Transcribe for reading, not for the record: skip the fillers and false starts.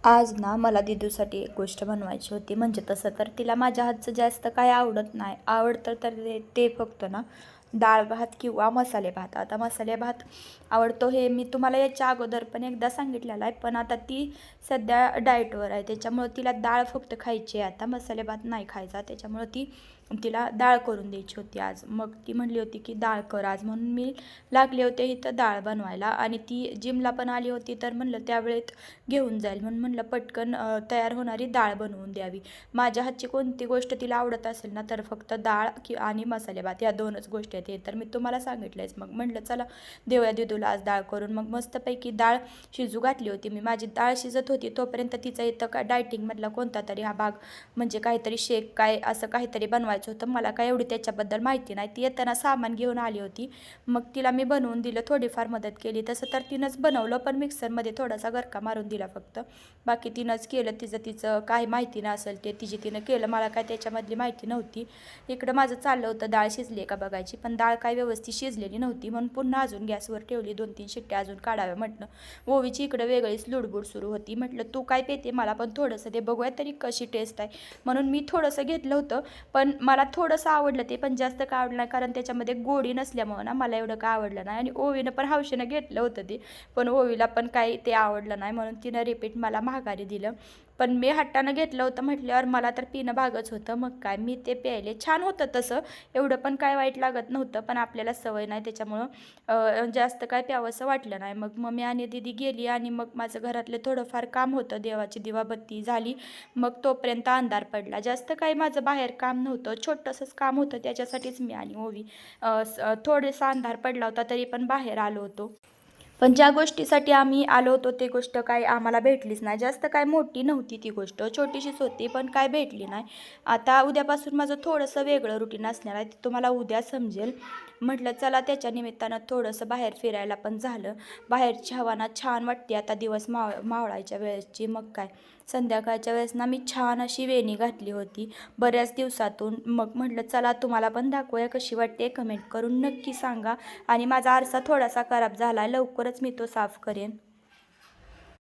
आज ना मला दीदूसाठी एक गोष्ट बनवायची होती. म्हणजे तसं तर तिला माझ्या हातचं जास्त काही आवडत नाही. आवडतं तर ते फक्त ना डाळ भात किंवा मसाले भात. आता मसाले भात आवडतो हे मी तुम्हाला याच्या अगोदर पण एकदा सांगितलेलं आहे. पण आता ती सध्या डाएटवर आहे. त्याच्यामुळं तिला डाळ फक्त खायची आहे. आता मसाले भात नाही खायचा. त्याच्यामुळं तिला डाळ करून द्यायची होती आज. मग ती म्हणली होती की डाळ कर आज, म्हणून मी लागले होते इथं डाळ बनवायला. आणि ती जिमला पण आली होती, तर म्हणलं त्यावेळेत घेऊन जाईल म्हणून म्हणलं पटकन तयार होणारी डाळ बनवून द्यावी. माझ्या हातची कोणती गोष्ट तिला आवडत असेल ना, तर फक्त डाळ आणि मसाले भात या दोनच गोष्टी आहेत. हे तर मी तुम्हाला सांगितलंच. मग म्हटलं चला देऊया दिदूला आज डाळ करून. मग मस्तपैकी डाळ शिजू घातली होती मी. माझी डाळ शिजत होती तोपर्यंत तिचा इथं का डायटिंगमधला कोणता तरी हा भाग, म्हणजे काहीतरी शेक काय असं काहीतरी बनवायचं होतं. मला काय एवढी त्याच्याबद्दल माहिती नाही. ती येताना सामान घेऊन आली होती. मग तिला मी बनवून दिलं, थोडीफार मदत केली. तसं तर तिनंच बनवलं, पण मिक्सरमध्ये थोडासा गरका मारून दिला फक्त. बाकी तिनंच केलं. तिचं काय माहिती नसेल ते तिनं केलं. मला काय त्याच्यामधली माहिती नव्हती. इकडं माझं चाललं होतं डाळ शिजली का बघायची, पण डाळ काय व्यवस्थित शिजलेली नव्हती. म्हणून पुन्हा अजून गॅसवर ठेवली. 2-3 शिट्ट्या अजून काढाव्या म्हटलं. ओवीची इकडं वेगळीच लुडबुड सुरू होती. म्हटलं तू काय पेते, मला पण थोडंसं ते बघूया तरी कशी टेस्ट आहे. म्हणून मी थोडंसं घेतलं होतं, पण मला थोडंसं आवडलं ते, पण जास्त काय आवडलं नाही, कारण त्याच्यामध्ये गोडी नसल्यामुळं ना मला एवढं काय आवडलं नाही. आणि ओवीनं पण हौशीनं घेतलं होतं ते, पण ओवीला पण काही ते आवडलं नाही, म्हणून तिनं रिपीट मला महागारी दिलं. पण मी हट्टानं घेतलं होतं म्हटल्यावर मला तर पिणं भागच होतं. मग काय मी ते प्यायले. छान होतं तसं, एवढं पण काय वाईट लागत नव्हतं, पण आपल्याला सवय नाही त्याच्यामुळं जास्त काय प्यावंसं वाटलं नाही. मग मम्मी आणि दीदी गेली आणि मग माझं घरातलं थोडंफार काम होतं. देवाची दिवाबत्ती झाली. मग तोपर्यंत अंधार पडला. जास्त काही माझं बाहेर काम नव्हतं, छोटंसंच काम होतं. त्याच्यासाठीच मी आणि ओवी थोडासा अंधार पडला होता तरी पण बाहेर आलो होतो. पण ज्या गोष्टीसाठी आम्ही आलो होतो ते गोष्ट काय आम्हाला भेटलीच नाही. जास्त काय मोठी नव्हती ती गोष्ट, छोटीशीच होती, पण काय भेटली नाही. आता उद्यापासून माझं थोडंसं वेगळं रुटीन असणार आहे, ते तुम्हाला उद्या समजेल. म्हटलं चला त्याच्या निमित्तानं थोडंसं बाहेर फिरायला पण झालं. बाहेरची हवा ना छान वाटते आता दिवस मावळायच्या वेळेसची. मग काय संध्याकाळच्या वेळेस ना मी छान अशी वेणी घातली होती बऱ्याच दिवसातून. मग म्हटलं चला तुम्हाला पण दाखवूया कशी वाटते, कमेंट करून नक्की सांगा. आणि माझा आरसा थोडासा खराब झाला आहे, लवकरच मी तो साफ करेन.